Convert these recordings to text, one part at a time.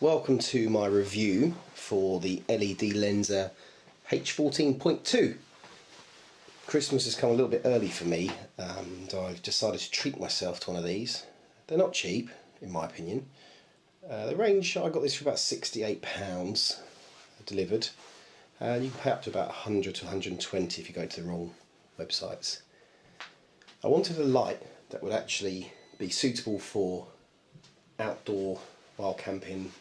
Welcome to my review for the LED Lenser H14.2. Christmas has come a little bit early for me, and I've decided to treat myself to one of these. They're not cheap, in my opinion. The range, I got this for about £68 delivered, and you can pay up to about 100 to 120 if you go to the wrong websites. I wanted a light that would actually be suitable for outdoor, while camping,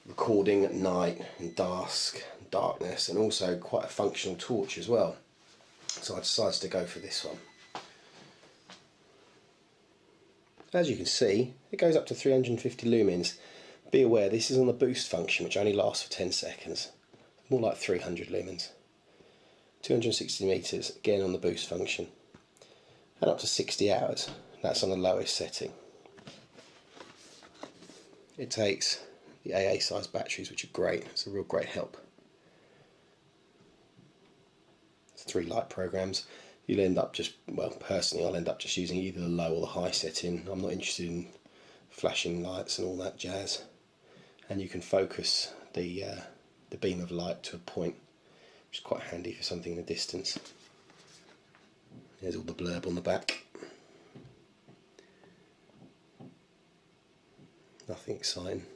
recording at night in darkness, and also quite a functional torch as well. So I decided to go for this one. As you can see, it goes up to 350 lumens. Be aware this is on the boost function, which only lasts for 10 seconds. More like 300 lumens. 260 meters, again on the boost function. And up to 60 hours. That's on the lowest setting. It takes the AA size batteries, which are great. It's a real great help. It's 3 light programs. You'll end up just, well, personally I'll end up just using either the low or the high setting. I'm not interested in flashing lights and all that jazz. And you can focus the beam of light to a point, which is quite handy for something in the distance. There's all the blurb on the back. Nothing exciting.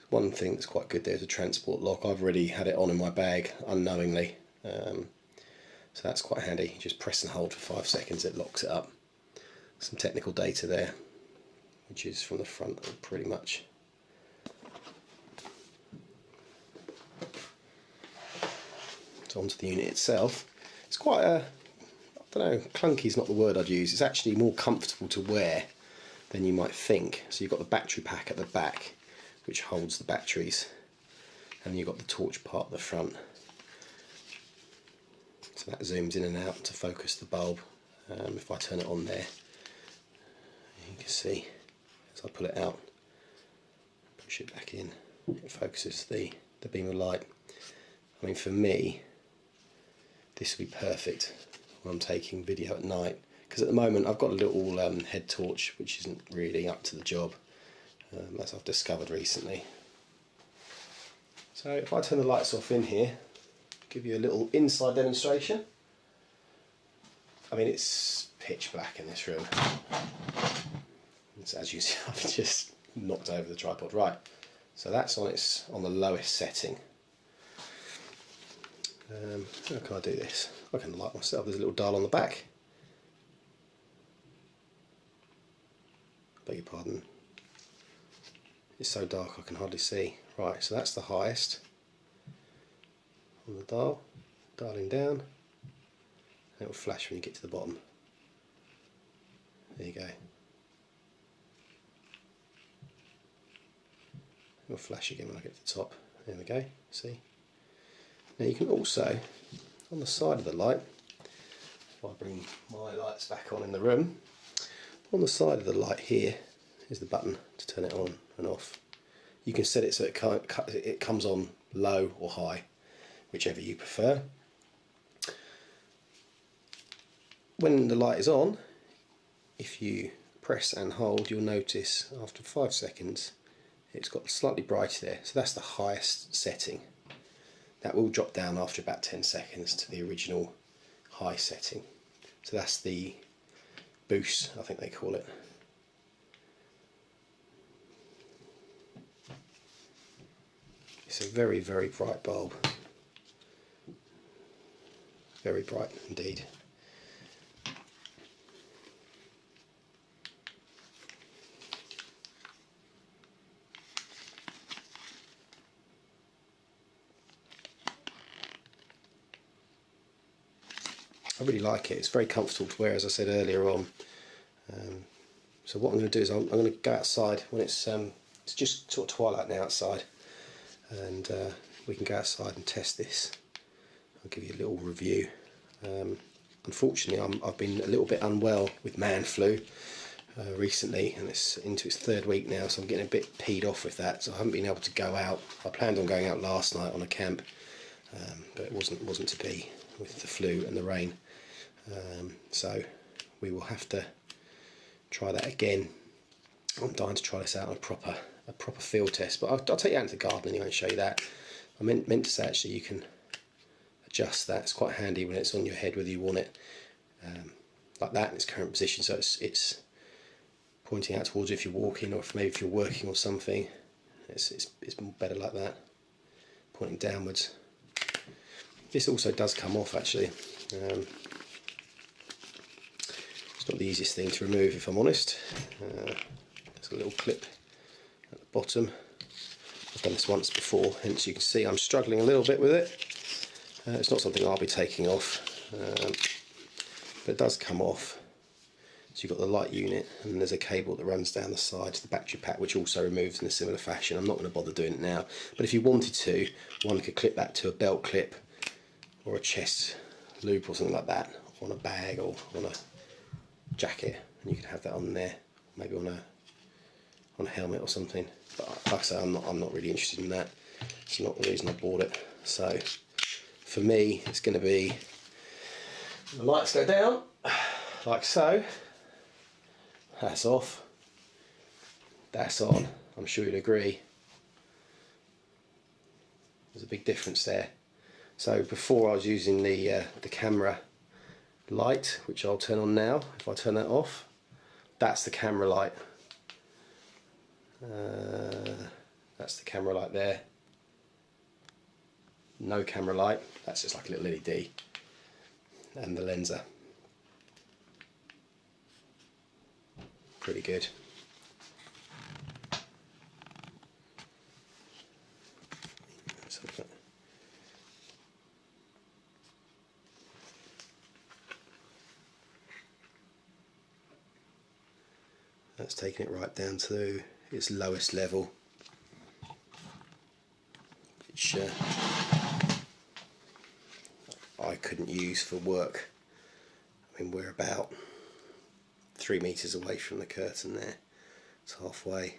One thing that's quite good, there's a transport lock. I've already had it on in my bag unknowingly, so that's quite handy. You just press and hold for 5 seconds, it locks it up. Some technical data there, which is from the front pretty much. So onto the unit itself. It's quite a, I don't know, clunky is not the word I'd use. It's actually more comfortable to wear than you might think. So you've got the battery pack at the back, which holds the batteries, and you've got the torch part at the front. So that zooms in and out to focus the bulb. If I turn it on there, you can see as I pull it out, push it back in, it focuses the beam of light. I mean, for me, this would be perfect when I'm taking video at night, because at the moment I've got a little head torch which isn't really up to the job, as I've discovered recently. So if I turn the lights off in here, give you a little inside demonstration. I mean, it's pitch black in this room. As you see, I've just knocked over the tripod. Right, so that's on the lowest setting. How can I do this? I can light myself. There's a little dial on the back. Beg your pardon. It's so dark I can hardly see. Right, so that's the highest on the dial. Dialing down. And it will flash when you get to the bottom. There you go. It will flash again when I get to the top. There we go. See? Now you can also, on the side of the light, if I bring my lights back on in the room, on the side of the light here is the button to turn it on and off. You can set it so it comes on low or high, whichever you prefer. When the light is on, if you press and hold, you'll notice after 5 seconds it's got slightly brighter there, so that's the highest setting. That will drop down after about 10 seconds to the original high setting. So that's the boost, I think they call it. It's a very, very bright bulb. Very bright indeed. I really like it. It's very comfortable to wear, as I said earlier on. So what I'm going to do is I'm going to go outside when it's just sort of twilight now outside, and we can go outside and test this. I'll give you a little review. Unfortunately, I've been a little bit unwell with man flu recently, and it's into its 3rd week now, so I'm getting a bit peed off with that. So I haven't been able to go out. I planned on going out last night on a camp, but it wasn't to be with the flu and the rain. So we will have to try that again I'm dying to try this out on a proper field test, but I'll take you out into the garden anyway and show you that. I meant to say actually you can adjust that. It's quite handy when it's on your head whether you want it like that in its current position, so it's pointing out towards you if you're walking, or if you're working or something. It's better like that, pointing downwards. This also does come off actually. It's not the easiest thing to remove, if I'm honest. There's a little clip at the bottom. I've done this once before, hence you can see I'm struggling a little bit with it. It's not something I'll be taking off, but it does come off. So you've got the light unit, and there's a cable that runs down the side to the battery pack, which also removes in a similar fashion. I'm not going to bother doing it now, but if you wanted to, one could clip that to a belt clip or a chest loop or something like that, on a bag or on a jacket, and you could have that on there, maybe on a helmet or something. But like I say, I'm not really interested in that. It's not the reason I bought it. So for me, it's going to be the lights go down like so. That's off. That's on. I'm sure you'd agree. There's a big difference there. So before I was using the camera light, which I'll turn on now. If I turn that off, that's the camera light. That's the camera light there. No camera light. That's just like a little LED. And the Lenser. Pretty good. That's taking it right down to its lowest level, which I couldn't use for work. I mean, we're about 3 meters away from the curtain there. It's halfway.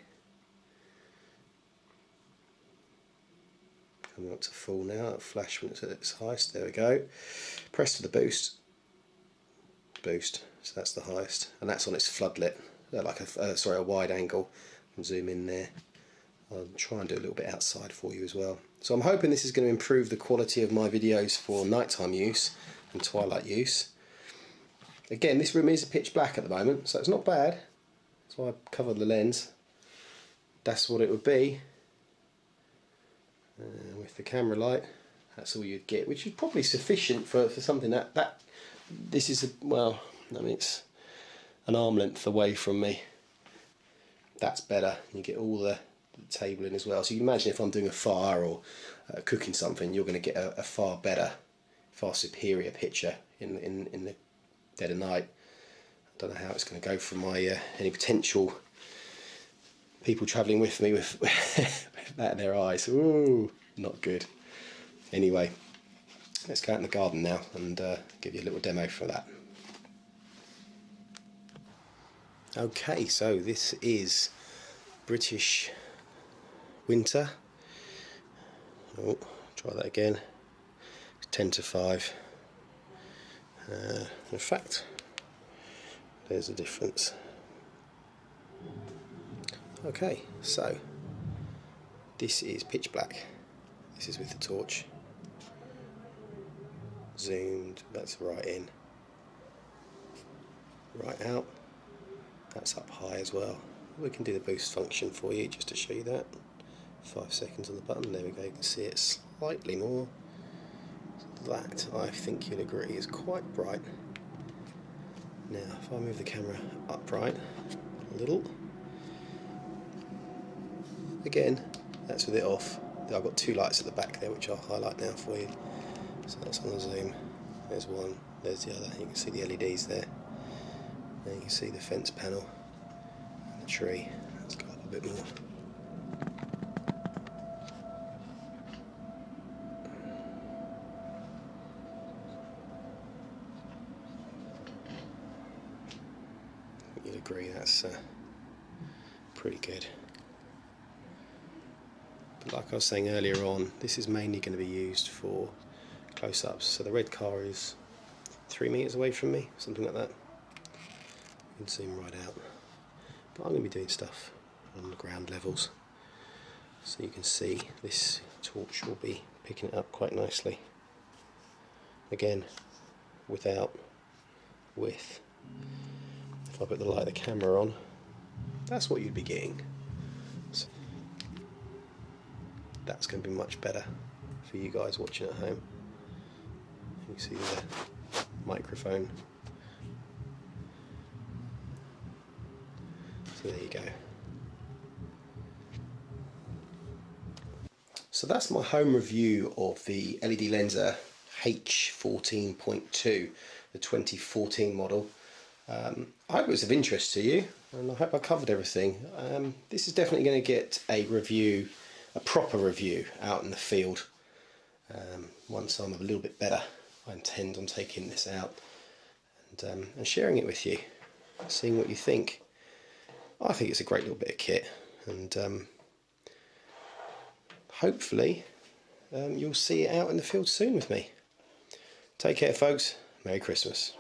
Coming up to full now. It'll flash when it's at its highest. There we go. Press to the boost. Boost. So that's the highest, and that's on its floodlit. Like a wide angle. And zoom in there. I'll try and do a little bit outside for you as well. So I'm hoping this is going to improve the quality of my videos for nighttime use and twilight use. Again, this room is pitch black at the moment, so it's not bad. That's why I covered the lens. That's what it would be. With the camera light, that's all you'd get, which is probably sufficient for something that this is well, I mean, it's an arm length away from me. That's better. You get all the table in as well. So you can imagine if I'm doing a fire or cooking something, you're going to get a far better, far superior picture in the dead of night. I don't know how it's going to go for my any potential people travelling with me with that in their eyes. Ooh, not good. Anyway, let's go out in the garden now and give you a little demo for that. Okay, so this is British winter. Oh, try that again. 10 to 5. In fact, there's a difference. Okay, so this is pitch black. This is with the torch. Zoomed, that's right in. Right out. That's up high as well. We can do the boost function for you just to show you that. 5 seconds on the button, there we go, you can see it slightly more. That, I think you'd agree, is quite bright. Now, if I move the camera upright a little, again, that's with it off. I've got 2 lights at the back there which I'll highlight now for you. So that's on the zoom. There's one, there's the other. You can see the LEDs there. There you can see the fence panel and the tree. Let's go up a bit more. You'd agree that's pretty good. But like I was saying earlier on, this is mainly going to be used for close-ups. So the red car is 3 meters away from me, something like that. You can zoom right out. but I'm going to be doing stuff on the ground levels, so you can see this torch will be picking it up quite nicely. Again, without with. If I put the light of the camera on, that's what you'd be getting. So that's going to be much better for you guys watching at home. You can see the microphone. So there you go. So that's my home review of the LED Lenser H14.2, the 2014 model. I hope it was of interest to you, and I hope I covered everything. This is definitely going to get a review, a proper review, out in the field. Once I'm a little bit better, I intend on taking this out and sharing it with you, seeing what you think. I think it's a great little bit of kit, and hopefully you'll see it out in the field soon with me. Take care, folks. Merry Christmas.